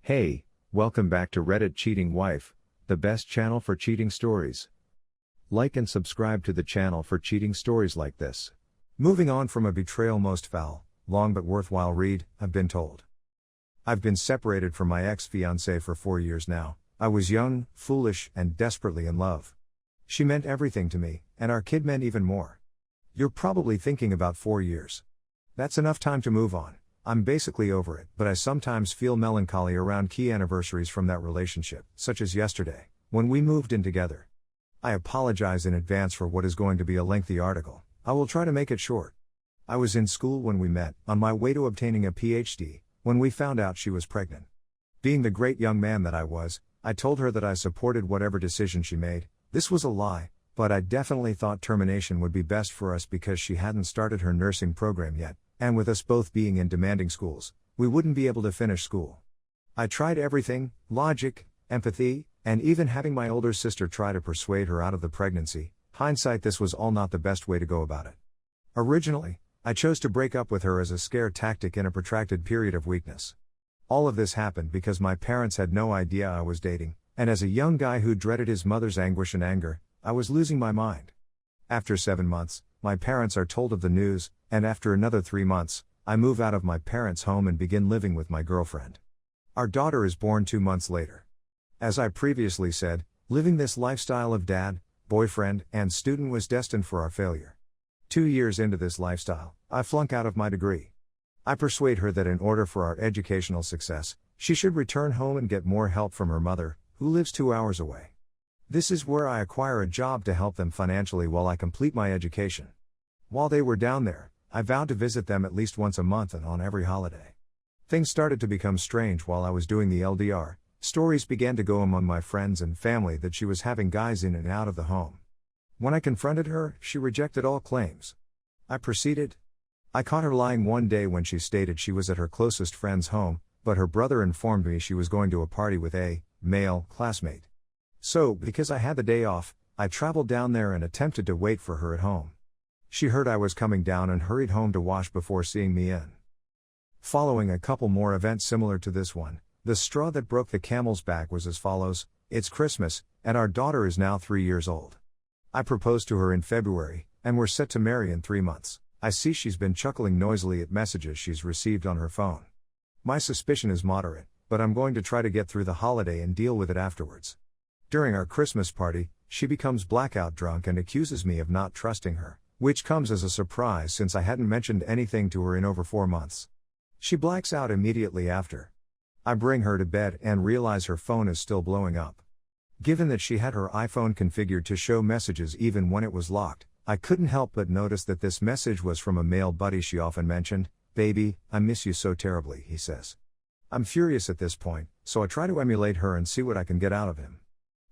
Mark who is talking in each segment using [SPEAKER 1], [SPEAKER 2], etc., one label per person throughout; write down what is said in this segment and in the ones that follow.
[SPEAKER 1] Hey, welcome back to Reddit Cheating Wife, the best channel for cheating stories. Like and subscribe to the channel for cheating stories like this. Moving on from a betrayal most foul, long but worthwhile read, I've been told. I've been separated from my ex-fiancée for 4 years now. I was young, foolish, and desperately in love. She meant everything to me, and our kid meant even more. You're probably thinking about 4 years. That's enough time to move on. I'm basically over it, but I sometimes feel melancholy around key anniversaries from that relationship, such as yesterday, when we moved in together. I apologize in advance for what is going to be a lengthy article. I will try to make it short. I was in school when we met, on my way to obtaining a PhD, when we found out she was pregnant. Being the great young man that I was, I told her that I supported whatever decision she made. This was a lie, but I definitely thought termination would be best for us because she hadn't started her nursing program yet. And with us both being in demanding schools, we wouldn't be able to finish school. I tried everything, logic, empathy, and even having my older sister try to persuade her out of the pregnancy. Hindsight, this was all not the best way to go about it. Originally, I chose to break up with her as a scare tactic in a protracted period of weakness. All of this happened because my parents had no idea I was dating, and as a young guy who dreaded his mother's anguish and anger, I was losing my mind. After 7 months, my parents are told of the news, and after another 3 months, I move out of my parents' home and begin living with my girlfriend. Our daughter is born 2 months later. As I previously said, living this lifestyle of dad, boyfriend, and student was destined for our failure. 2 years into this lifestyle, I flunk out of my degree. I persuade her that in order for our educational success, she should return home and get more help from her mother, who lives 2 hours away. This is where I acquire a job to help them financially while I complete my education. While they were down there, I vowed to visit them at least once a month and on every holiday. Things started to become strange while I was doing the LDR. Stories began to go among my friends and family that she was having guys in and out of the home. When I confronted her, she rejected all claims. I proceeded. I caught her lying one day when she stated she was at her closest friend's home, but her brother informed me she was going to a party with a male classmate. So, because I had the day off, I traveled down there and attempted to wait for her at home. She heard I was coming down and hurried home to wash before seeing me in. Following a couple more events similar to this one, the straw that broke the camel's back was as follows: it's Christmas, and our daughter is now 3 years old. I proposed to her in February, and we're set to marry in 3 months. I see she's been chuckling noisily at messages she's received on her phone. My suspicion is moderate, but I'm going to try to get through the holiday and deal with it afterwards. During our Christmas party, she becomes blackout drunk and accuses me of not trusting her, which comes as a surprise since I hadn't mentioned anything to her in over 4 months. She blacks out immediately after. I bring her to bed and realize her phone is still blowing up. Given that she had her iPhone configured to show messages even when it was locked, I couldn't help but notice that this message was from a male buddy she often mentioned. "Baby, I miss you so terribly," he says. I'm furious at this point, so I try to emulate her and see what I can get out of him.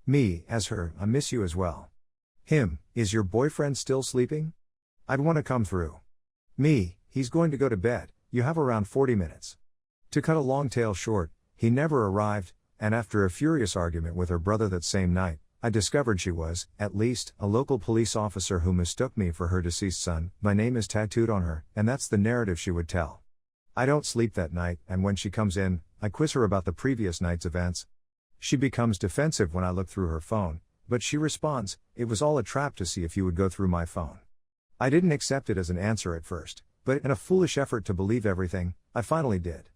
[SPEAKER 1] Me, as her, I miss you as well. Him, is your boyfriend still sleeping? I'd want to come through. Me, he's going to go to bed, you have around 40 minutes. To cut a long tale short, he never arrived, and after a furious argument with her brother that same night, I discovered she was, at least, a local police officer who mistook me for her deceased son. My name is tattooed on her, and that's the narrative she would tell. I don't sleep that night, and when she comes in, I quiz her about the previous night's events. She becomes defensive when I look through her phone, but she responds, "It was all a trap to see if you would go through my phone." I didn't accept it as an answer at first, but in a foolish effort to believe everything, I finally did.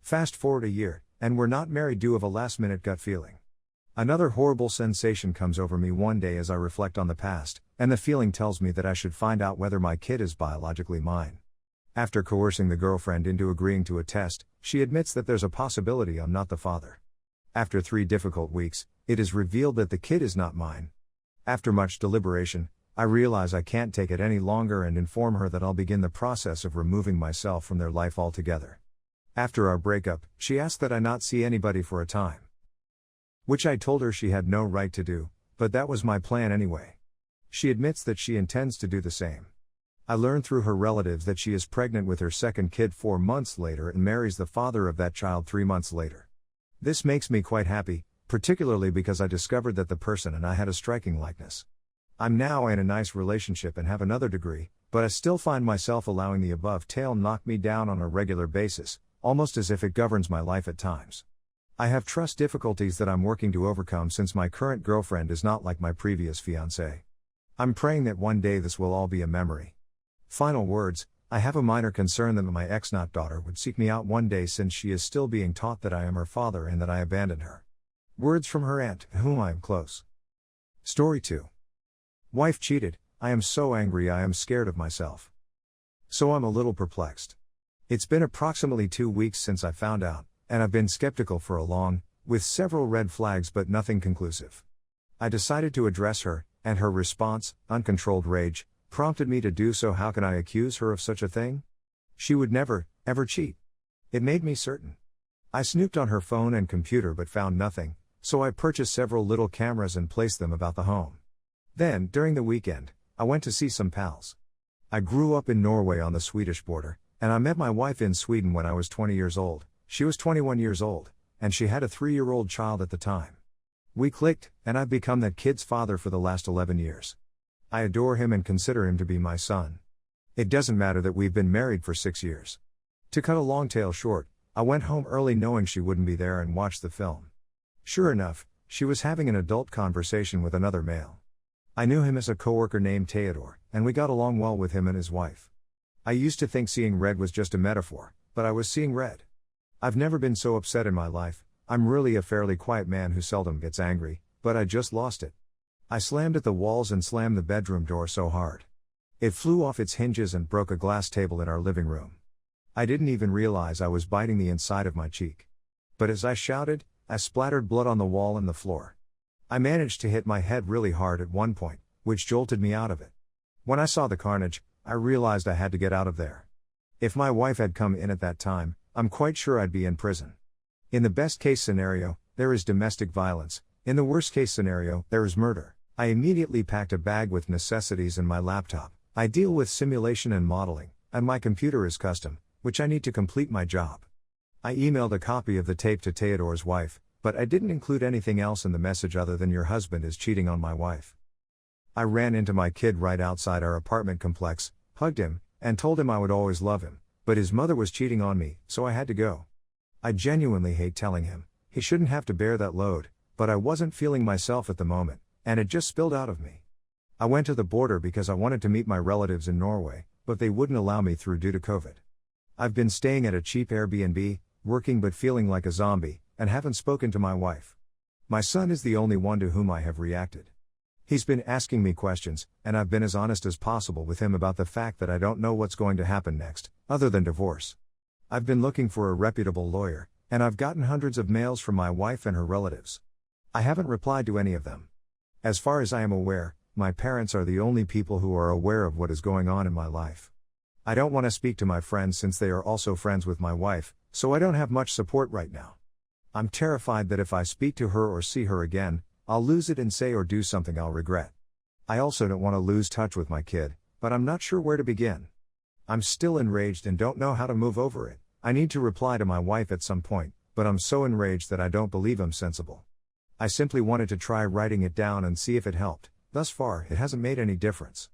[SPEAKER 1] Fast forward a year, and we're not married due of a last-minute gut feeling. Another horrible sensation comes over me one day as I reflect on the past, and the feeling tells me that I should find out whether my kid is biologically mine. After coercing the girlfriend into agreeing to a test, she admits that there's a possibility I'm not the father. After 3 difficult weeks, it is revealed that the kid is not mine. After much deliberation, I realize I can't take it any longer and inform her that I'll begin the process of removing myself from their life altogether. After our breakup, she asked that I not see anybody for a time. Which I told her she had no right to do, but that was my plan anyway. She admits that she intends to do the same. I learn through her relatives that she is pregnant with her second kid 4 months later and marries the father of that child 3 months later. This makes me quite happy, particularly because I discovered that the person and I had a striking likeness. I'm now in a nice relationship and have another degree, but I still find myself allowing the above tale knock me down on a regular basis, almost as if it governs my life at times. I have trust difficulties that I'm working to overcome since my current girlfriend is not like my previous fiancé. I'm praying that one day this will all be a memory. Final words, I have a minor concern that my ex-not daughter would seek me out one day since she is still being taught that I am her father and that I abandoned her. Words from her aunt, to whom I am close. Story 2. Wife cheated, I am so angry I am scared of myself. So I'm a little perplexed. It's been approximately 2 weeks since I found out, and I've been skeptical for a long, with several red flags but nothing conclusive. I decided to address her, and her response, uncontrolled rage, prompted me to do so. How can I accuse her of such a thing? She would never, ever cheat. It made me certain. I snooped on her phone and computer but found nothing, so I purchased several little cameras and placed them about the home. Then, during the weekend, I went to see some pals. I grew up in Norway on the Swedish border, and I met my wife in Sweden when I was 20 years old. She was 21 years old, and she had a 3-year-old child at the time. We clicked, and I've become that kid's father for the last 11 years. I adore him and consider him to be my son. It doesn't matter that we've been married for 6 years. To cut a long tale short, I went home early knowing she wouldn't be there and watched the film. Sure enough, she was having an adult conversation with another male. I knew him as a coworker named Theodore, and we got along well with him and his wife. I used to think seeing red was just a metaphor, but I was seeing red. I've never been so upset in my life. I'm really a fairly quiet man who seldom gets angry, but I just lost it. I slammed at the walls and slammed the bedroom door so hard. It flew off its hinges and broke a glass table in our living room. I didn't even realize I was biting the inside of my cheek. But as I shouted, I splattered blood on the wall and the floor. I managed to hit my head really hard at one point, which jolted me out of it. When I saw the carnage, I realized I had to get out of there. If my wife had come in at that time, I'm quite sure I'd be in prison. In the best case scenario, there is domestic violence. In the worst case scenario, there is murder. I immediately packed a bag with necessities and my laptop. I deal with simulation and modeling, and my computer is custom, which I need to complete my job. I emailed a copy of the tape to Theodore's wife, but I didn't include anything else in the message other than your husband is cheating on my wife. I ran into my kid right outside our apartment complex, hugged him, and told him I would always love him, but his mother was cheating on me, so I had to go. I genuinely hate telling him, he shouldn't have to bear that load, but I wasn't feeling myself at the moment, and it just spilled out of me. I went to the border because I wanted to meet my relatives in Norway, but they wouldn't allow me through due to COVID. I've been staying at a cheap Airbnb, working but feeling like a zombie, and haven't spoken to my wife. My son is the only one to whom I have reacted. He's been asking me questions, and I've been as honest as possible with him about the fact that I don't know what's going to happen next, other than divorce. I've been looking for a reputable lawyer, and I've gotten hundreds of mails from my wife and her relatives. I haven't replied to any of them. As far as I am aware, my parents are the only people who are aware of what is going on in my life. I don't want to speak to my friends since they are also friends with my wife, so I don't have much support right now. I'm terrified that if I speak to her or see her again, I'll lose it and say or do something I'll regret. I also don't want to lose touch with my kid, but I'm not sure where to begin. I'm still enraged and don't know how to move over it. I need to reply to my wife at some point, but I'm so enraged that I don't believe I'm sensible. I simply wanted to try writing it down and see if it helped. Thus far, it hasn't made any difference.